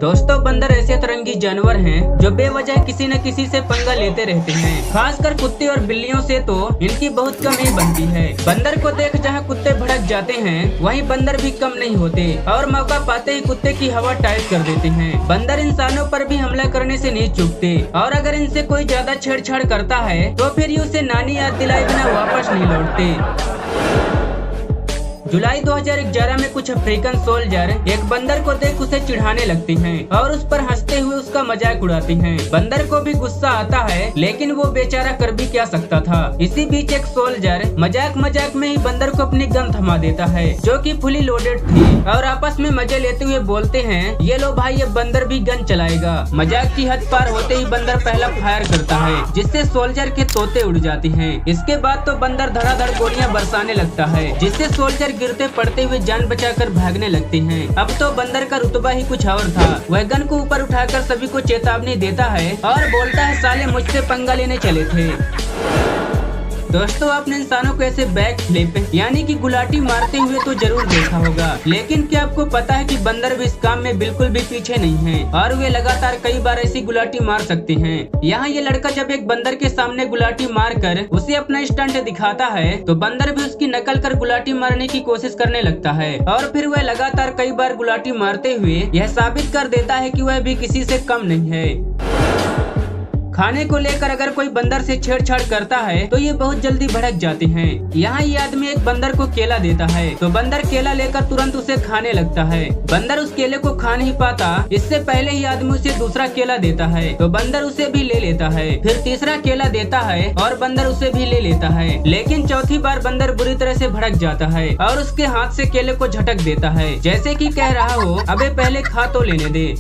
दोस्तों, बंदर ऐसे अतरंगी जानवर हैं जो बेवजह किसी न किसी से पंगा लेते रहते हैं। खासकर कुत्ते और बिल्लियों से तो इनकी बहुत कम ही बनती है। बंदर को देख जहां कुत्ते भड़क जाते हैं, वहीं बंदर भी कम नहीं होते और मौका पाते ही कुत्ते की हवा टाइट कर देते हैं। बंदर इंसानों पर भी हमला करने से नहीं चूकते और अगर इनसे कोई ज्यादा छेड़छाड़ करता है तो फिर उसे नानी याद दिलाए बिना वापस नहीं लौटते। जुलाई 2011 में कुछ अफ्रीकन सोल्जर एक बंदर को देख उसे चिढ़ाने लगते हैं और उस पर हंसते हुए उसका मजाक उड़ाते हैं। बंदर को भी गुस्सा आता है, लेकिन वो बेचारा कर भी क्या सकता था। इसी बीच एक सोल्जर मजाक मजाक में ही बंदर को अपनी गन थमा देता है, जो कि फुली लोडेड थी, और आपस में मजे लेते हुए बोलते हैं, ये लो भाई, ये बंदर भी गन चलाएगा। मजाक की हद पार होते ही बंदर पहला फायर करता है, जिससे सोल्जर के तोते उड़ जाते हैं। इसके बाद तो बंदर धड़ाधड़ गोलियां बरसाने लगता है, जिससे सोल्जर गिरते पड़ते हुए जान बचाकर भागने लगते हैं। अब तो बंदर का रुतबा ही कुछ और था। वह गन को ऊपर उठाकर सभी को चेतावनी देता है और बोलता है, साले मुझसे पंगा लेने चले थे। दोस्तों, आपने इंसानों को ऐसे बैक फ्लिप यानी कि गुलाटी मारते हुए तो जरूर देखा होगा, लेकिन क्या आपको पता है कि बंदर भी इस काम में बिल्कुल भी पीछे नहीं है और वे लगातार कई बार ऐसी गुलाटी मार सकते हैं। यहाँ ये लड़का जब एक बंदर के सामने गुलाटी मारकर उसे अपना स्टंट दिखाता है तो बंदर भी उसकी नकल कर गुलाटी मारने की कोशिश करने लगता है और फिर वह लगातार कई बार गुलाटी मारते हुए यह साबित कर देता है कि वह भी किसी से कम नहीं है। खाने को लेकर अगर कोई बंदर से छेड़छाड़ करता है तो ये बहुत जल्दी भड़क जाते हैं। यहाँ ये आदमी एक बंदर को केला देता है तो बंदर केला लेकर तुरंत उसे खाने लगता है। बंदर उस केले को खा नहीं पाता, इससे पहले ही आदमी उसे दूसरा केला देता है तो बंदर उसे भी ले लेता है। फिर तीसरा केला देता है और बंदर उसे भी ले लेता है, लेकिन चौथी बार बंदर बुरी तरह से भड़क जाता है और उसके हाथ से केले को झटक देता है, जैसे कि कह रहा हो, अबे पहले खा तो लेने दे।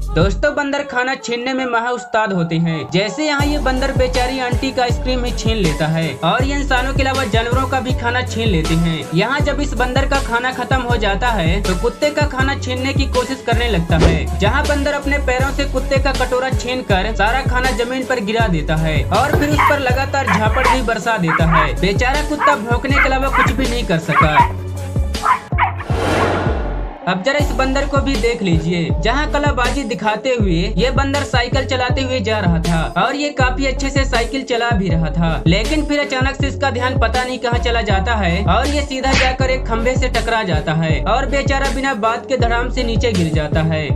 दोस्तों, बंदर खाना छीनने में महा उस्ताद होते हैं। जैसे यहाँ ये बंदर बेचारी आंटी का आइसक्रीम ही छीन लेता है और ये इंसानों के अलावा जानवरों का भी खाना छीन लेते हैं। यहाँ जब इस बंदर का खाना खत्म हो जाता है तो कुत्ते का खाना छीनने की कोशिश करने लगता है, जहाँ बंदर अपने पैरों से कुत्ते का कटोरा छीन कर सारा खाना जमीन पर गिरा देता है और फिर उस पर लगातार झापड़ भी बरसा देता है। बेचारा कुत्ता भौंकने के अलावा कुछ भी नहीं कर सका। अब जरा इस बंदर को भी देख लीजिए, जहाँ कलाबाजी दिखाते हुए ये बंदर साइकिल चलाते हुए जा रहा था और ये काफी अच्छे से साइकिल चला भी रहा था, लेकिन फिर अचानक से इसका ध्यान पता नहीं कहाँ चला जाता है और ये सीधा जाकर एक खंभे से टकरा जाता है और बेचारा बिना बात के धड़ाम से नीचे गिर जाता है।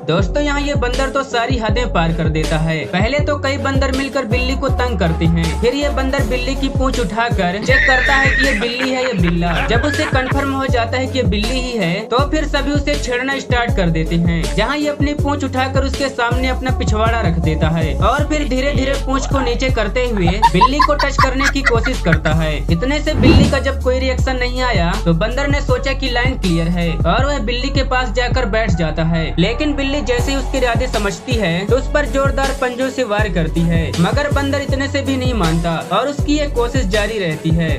दोस्तों, यहाँ ये बंदर तो सारी हदें पार कर देता है। पहले तो कई बंदर मिलकर बिल्ली को तंग करते हैं, फिर ये बंदर बिल्ली की पूंछ उठाकर चेक करता है कि ये बिल्ली है या बिल्ला। जब उसे कंफर्म हो जाता है कि ये बिल्ली ही है तो फिर सभी उसे छेड़ना स्टार्ट कर देते हैं, जहाँ ये अपनी पूंछ उठाकर उसके सामने अपना पिछवाड़ा रख देता है और फिर धीरे धीरे पूंछ को नीचे करते हुए बिल्ली को टच करने की कोशिश करता है। इतने से बिल्ली का जब कोई रिएक्शन नहीं आया तो बंदर ने सोचा कि लाइन क्लियर है और वह बिल्ली के पास जाकर बैठ जाता है, लेकिन बिल्ली जैसे ही उसके इरादे समझती है तो उस पर जोरदार पंजों से वार करती है, मगर बंदर इतने से भी नहीं मानता और उसकी ये कोशिश जारी रहती है।